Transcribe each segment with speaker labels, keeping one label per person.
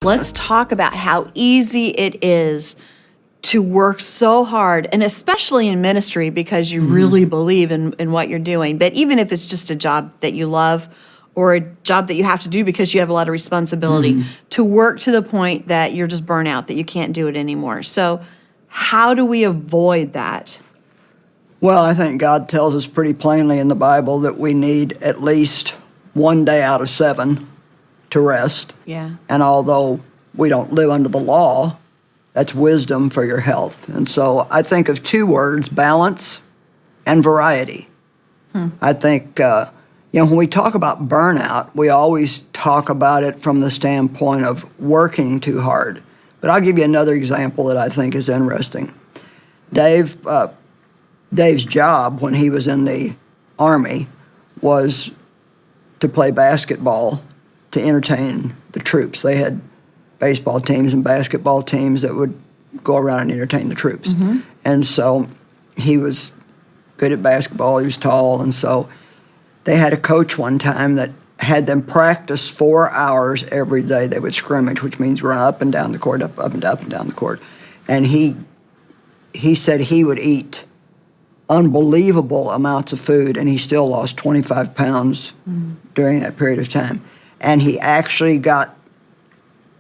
Speaker 1: Let's talk about how easy it is to work so hard, and especially in ministry because you really believe in what you're doing. But even if it's just a job that you love or a job that you have to do because you have a lot of responsibility, to work to the point that you're just burnt out, that you can't do it anymore. So how do we avoid that?
Speaker 2: Well, I think God tells us pretty plainly in the Bible that we need at least one day out of 7 to rest.
Speaker 1: Yeah.
Speaker 2: And although we don't live under the law, that's wisdom for your health. And so I think of 2 words, balance and variety. I think, when we talk about burnout, we always talk about it from the standpoint of working too hard. But I'll give you another example that I think is interesting. Dave's job when he was in the Army was to play basketball to entertain the troops. They had baseball teams and basketball teams that would go around and entertain the troops. And so he was good at basketball, he was tall, and so they had a coach one time that had them practice 4 hours every day. They would scrimmage, which means run up and down the court, up and down the court. And he said he would eat unbelievable amounts of food, and he still lost 25 pounds during that period of time. And he actually got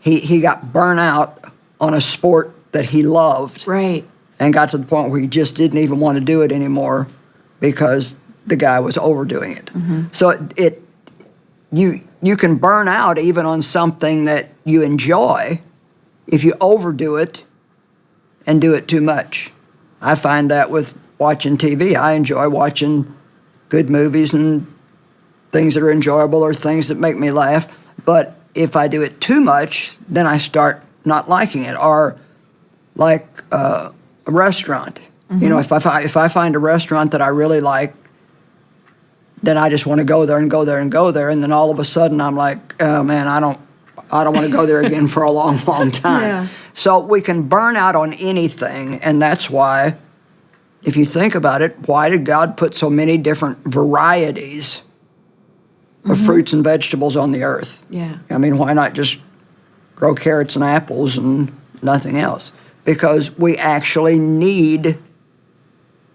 Speaker 2: burnt out on a sport that he loved.
Speaker 1: Right.
Speaker 2: And got to the point where he just didn't even want to do it anymore because the guy was overdoing it. So you can burn out even on something that you enjoy if you overdo it and do it too much. I find that with watching TV. I enjoy watching good movies and things that are enjoyable or things that make me laugh. But if I do it too much, then I start not liking it. Or like a restaurant. If I find a restaurant that I really like, then I just want to go there and go there and go there. And then all of a sudden I'm like, oh man, I don't want to go there again for a long, long time.
Speaker 1: Yeah.
Speaker 2: So we can burn out on anything, and that's why, if you think about it, why did God put so many different varieties of fruits and vegetables on the earth?
Speaker 1: Yeah.
Speaker 2: I mean, why not just grow carrots and apples and nothing else? Because we actually need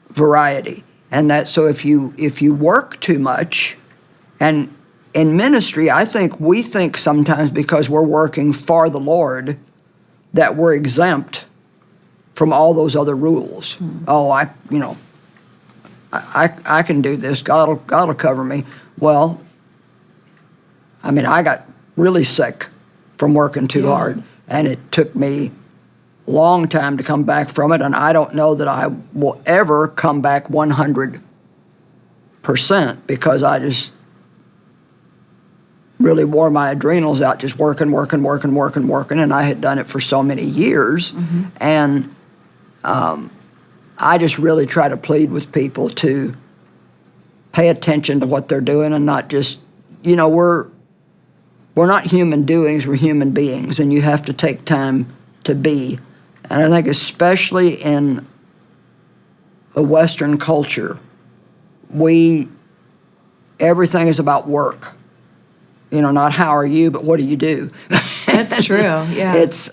Speaker 2: variety. And that, so if you work too much, and in ministry, I think we think sometimes because we're working for the Lord that we're exempt from all those other rules. Oh, I can do this. God will cover me. Well, I mean, I got really sick from working too hard, and it took me a long time to come back from it, and I don't know that I will ever come back 100% because I just really wore my adrenals out just working, and I had done it for so many years. And I just really try to plead with people to pay attention to what they're doing and not just, we're not human doings, we're human beings, and you have to take time to be. And I think especially in a Western culture, everything is about work. Not how are you, but what do you do?
Speaker 1: That's true, yeah.
Speaker 2: It's,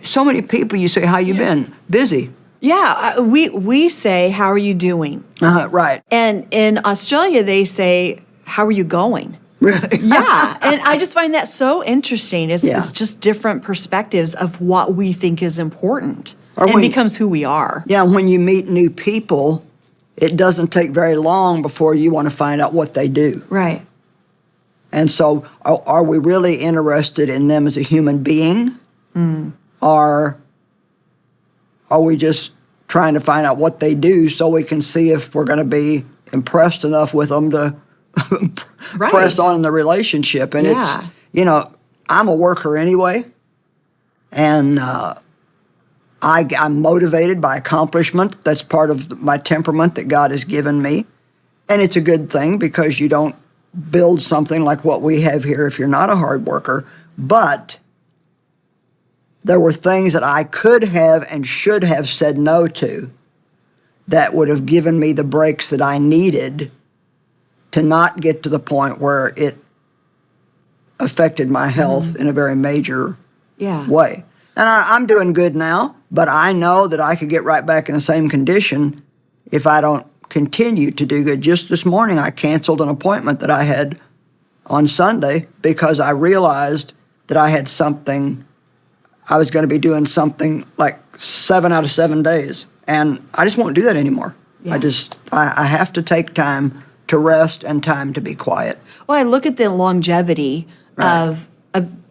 Speaker 2: so many people, you say, how you been? Busy.
Speaker 1: Yeah, we say, how are you doing?
Speaker 2: Right.
Speaker 1: And in Australia, they say, how are you going?
Speaker 2: Really?
Speaker 1: Yeah, and I just find that so interesting. It's just different perspectives of what we think is important, and becomes who we are.
Speaker 2: Yeah, when you meet new people, it doesn't take very long before you want to find out what they do.
Speaker 1: Right.
Speaker 2: And so are we really interested in them as a human being? Or are we just trying to find out what they do so we can see if we're going to be impressed enough with them to press on in the relationship? And it's, I'm a worker anyway, and I'm motivated by accomplishment. That's part of my temperament that God has given me. And it's a good thing because you don't build something like what we have here if you're not a hard worker. But there were things that I could have and should have said no to that would have given me the breaks that I needed to not get to the point where it affected my health in a very major
Speaker 1: Yeah.
Speaker 2: way. And I'm doing good now, but I know that I could get right back in the same condition if I don't continue to do good. Just this morning, I canceled an appointment that I had on Sunday because I realized that I had something, I was going to be doing something like 7 out of 7 days. And I just won't do that anymore.
Speaker 1: Yeah.
Speaker 2: I have to take time to rest and time to be quiet.
Speaker 1: Well, I look at the longevity
Speaker 2: Right.
Speaker 1: of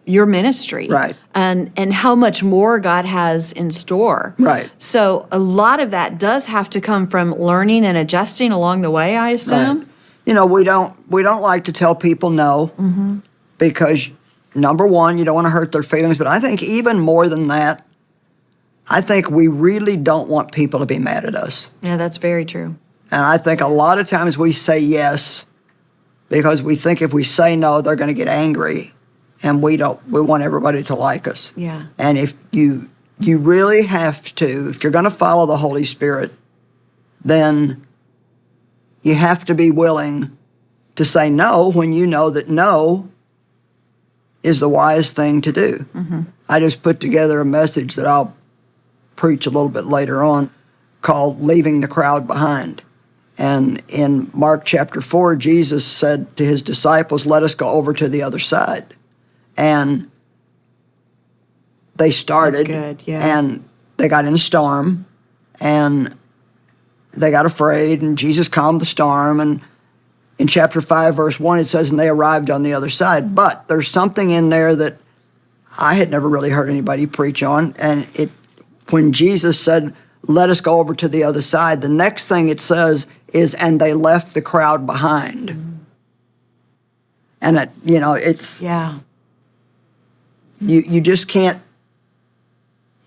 Speaker 1: your ministry,
Speaker 2: Right.
Speaker 1: and how much more God has in store.
Speaker 2: Right.
Speaker 1: So a lot of that does have to come from learning and adjusting along the way, I assume.
Speaker 2: Right. You know, we don't like to tell people no because number one, you don't want to hurt their feelings, but I think even more than that, I think we really don't want people to be mad at us.
Speaker 1: Yeah, that's very true.
Speaker 2: And I think a lot of times we say yes because we think if we say no, they're going to get angry, and we want everybody to like us.
Speaker 1: Yeah.
Speaker 2: And if you really have to, if you're going to follow the Holy Spirit, then you have to be willing to say no when you know that no is the wise thing to do. I just put together a message that I'll preach a little bit later on called Leaving the Crowd Behind. And in Mark chapter 4, Jesus said to his disciples, let us go over to the other side. And they started,
Speaker 1: That's good, yeah.
Speaker 2: and they got in a storm, and they got afraid, and Jesus calmed the storm. And in chapter 5, verse 1, it says, and they arrived on the other side. But there's something in there that I had never really heard anybody preach on. And when Jesus said, let us go over to the other side, the next thing it says is, and they left the crowd behind. And it's,
Speaker 1: Yeah.
Speaker 2: you just can't,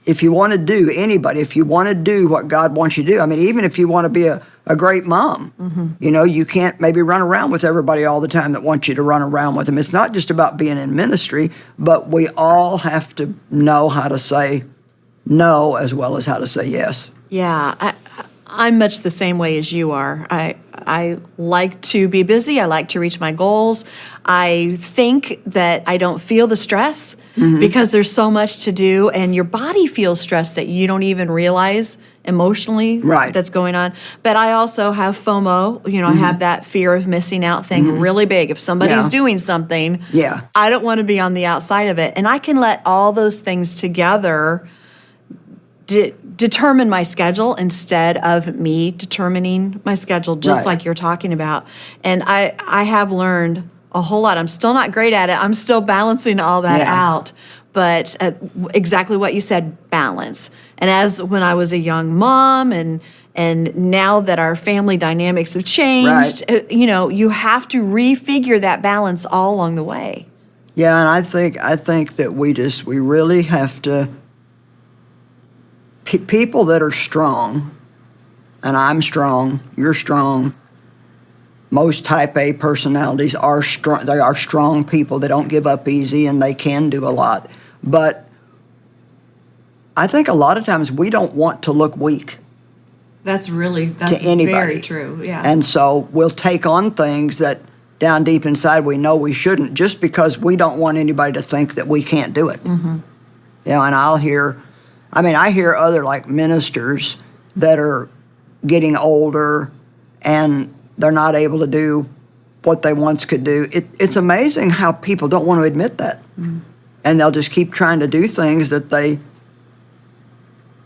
Speaker 2: if you want to do, anybody, if you want to do what God wants you to do, I mean, even if you want to be a great mom, you can't maybe run around with everybody all the time that wants you to run around with them. It's not just about being in ministry, but we all have to know how to say no as well as how to say yes.
Speaker 1: Yeah, I'm much the same way as you are. I like to be busy. I like to reach my goals. I think that I don't feel the stress because there's so much to do, and your body feels stress that you don't even realize emotionally
Speaker 2: Right.
Speaker 1: that's going on. But I also have FOMO. I have that fear of missing out thing really big. If somebody's
Speaker 2: Yeah.
Speaker 1: doing something,
Speaker 2: Yeah.
Speaker 1: I don't want to be on the outside of it. And I can let all those things together determine my schedule instead of me determining my schedule, just
Speaker 2: Right.
Speaker 1: like you're talking about. And I have learned a whole lot. I'm still not great at it. I'm still balancing all that
Speaker 2: Yeah.
Speaker 1: out. But exactly what you said, balance. And as when I was a young mom and now that our family dynamics have changed, you have to refigure that balance all along the way.
Speaker 2: Yeah, and I think that we really have to, people that are strong, and I'm strong, you're strong, most type A personalities are strong. They are strong people. They don't give up easy, and they can do a lot. But I think a lot of times we don't want to look weak
Speaker 1: That's
Speaker 2: to anybody.
Speaker 1: very true. Yeah.
Speaker 2: And so we'll take on things that down deep inside we know we shouldn't, just because we don't want anybody to think that we can't do it. And I hear other like ministers that are getting older and they're not able to do what they once could do. It's amazing how people don't want to admit that. And they'll just keep trying to do things that they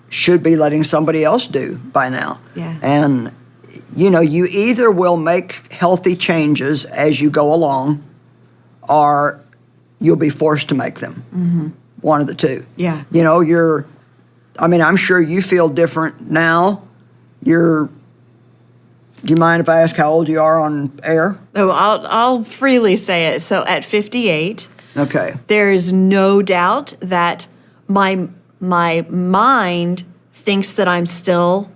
Speaker 2: should be letting somebody else do by now.
Speaker 1: Yeah.
Speaker 2: And, you either will make healthy changes as you go along, or you'll be forced to make them. One of the two.
Speaker 1: Yeah.
Speaker 2: I'm sure you feel different now. Do you mind if I ask how old you are on air?
Speaker 1: Oh, I'll freely say it. So at 58,
Speaker 2: Okay.
Speaker 1: there is no doubt that my mind thinks that I'm still,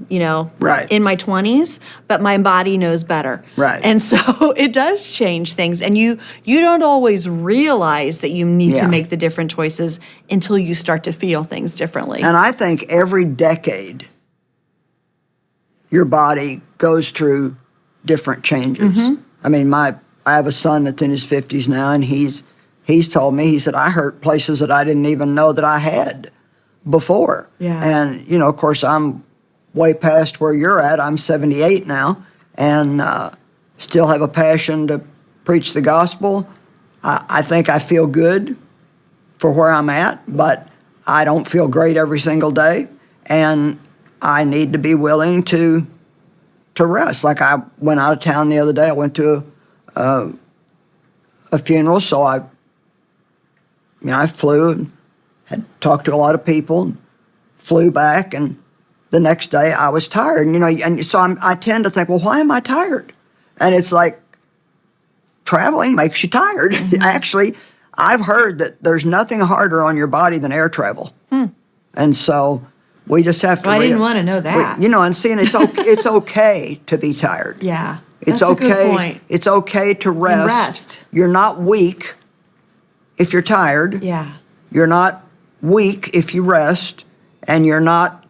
Speaker 2: Right.
Speaker 1: in my 20s, but my body knows better.
Speaker 2: Right.
Speaker 1: And so it does change things. And you don't always realize that you need
Speaker 2: Yeah.
Speaker 1: to make the different choices until you start to feel things differently.
Speaker 2: And I think every decade, your body goes through different changes. I have a son that's in his 50s now, and he's he's told me, he said, I hurt places that I didn't even know that I had before.
Speaker 1: Yeah.
Speaker 2: And, you know, of course, I'm way past where you're at. I'm 78 now, and still have a passion to preach the gospel. I think I feel good for where I'm at, but I don't feel great every single day, and I need to be willing to rest. Like I went out of town the other day. I went to a funeral, so I flew and had talked to a lot of people, and flew back, and the next day I was tired. And, you know, and so I tend to think, well, why am I tired? And it's like traveling makes you tired. Actually, I've heard that there's nothing harder on your body than air travel. And so we just have to.
Speaker 1: Well, I didn't want to know that.
Speaker 2: You know, and seeing it's okay to be tired.
Speaker 1: Yeah.
Speaker 2: It's
Speaker 1: that's
Speaker 2: okay.
Speaker 1: A good point.
Speaker 2: It's okay to rest.
Speaker 1: And rest.
Speaker 2: You're not weak if you're tired.
Speaker 1: Yeah.
Speaker 2: You're not weak if you rest, and you're not.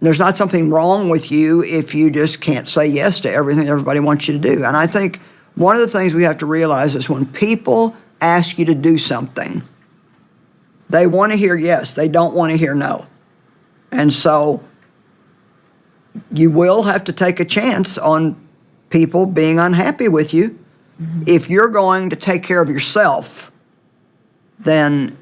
Speaker 2: There's not something wrong with you if you just can't say yes to everything everybody wants you to do. And I think one of the things we have to realize is when people ask you to do something, they want to hear yes. They don't want to hear no. And so you will have to take a chance on people being unhappy with you. Mm-hmm. If you're going to take care of yourself, then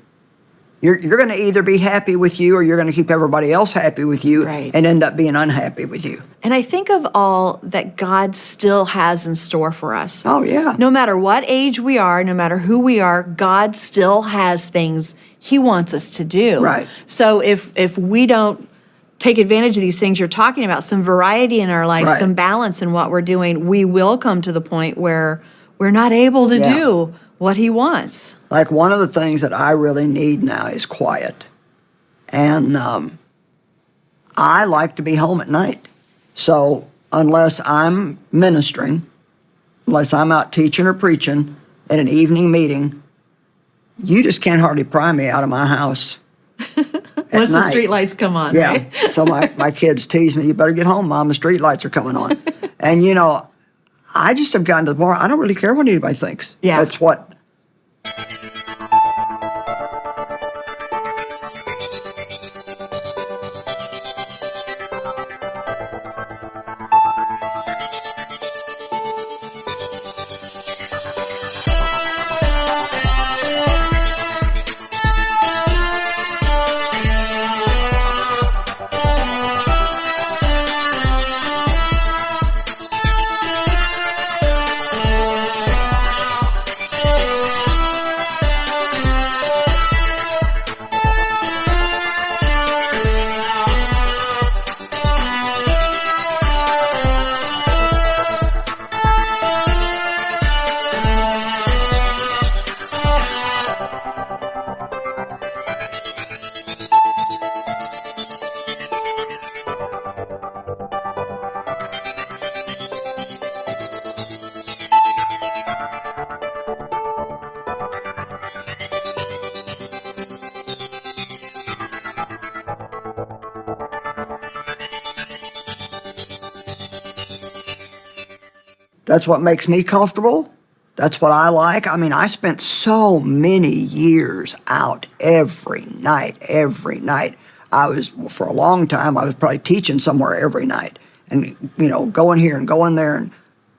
Speaker 2: you're going to either be happy with you or you're going to keep everybody else happy with you,
Speaker 1: right,
Speaker 2: and end up being unhappy with you.
Speaker 1: And I think of all that God still has in store for us.
Speaker 2: Oh, yeah.
Speaker 1: No matter what age we are, no matter who we are, God still has things He wants us to do.
Speaker 2: Right.
Speaker 1: So if we don't take advantage of these things you're talking about, some variety in our life,
Speaker 2: right,
Speaker 1: some balance in what we're doing, we will come to the point where we're not able to do what He wants.
Speaker 2: Like one of the things that I really need now is quiet. And I like to be home at night. So unless I'm ministering, unless I'm out teaching or preaching at an evening meeting, you just can't hardly pry me out of my house.
Speaker 1: Once the street lights come on,
Speaker 2: yeah.
Speaker 1: right?
Speaker 2: So my kids tease me, you better get home, Mom, the street lights are coming on. And, you know, I just have gotten to the point, I don't really care what anybody thinks.
Speaker 1: Yeah.
Speaker 2: That's what. That's what makes me comfortable. That's what I like. I mean, I spent so many years out every night, every night. For a long time, I was probably teaching somewhere every night. And, going here and going there and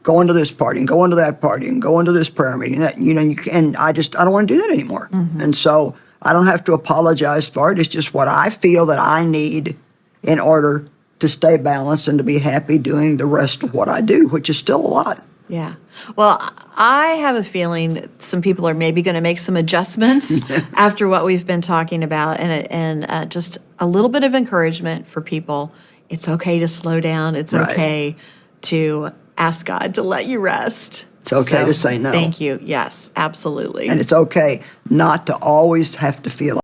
Speaker 2: going to this party and going to that party and going to this prayer meeting. And I don't want to do that anymore. And so I don't have to apologize for it. It's just what I feel that I need in order to stay balanced and to be happy doing the rest of what I do, which is still a lot.
Speaker 1: Yeah. Well, I have a feeling that some people are maybe going to make some adjustments after what we've been talking about, and just a little bit of encouragement for people. It's okay to slow down. It's
Speaker 2: Right.
Speaker 1: okay to ask God to let you rest.
Speaker 2: It's okay to say no.
Speaker 1: Thank you. Yes, absolutely.
Speaker 2: And it's okay not to always have to feel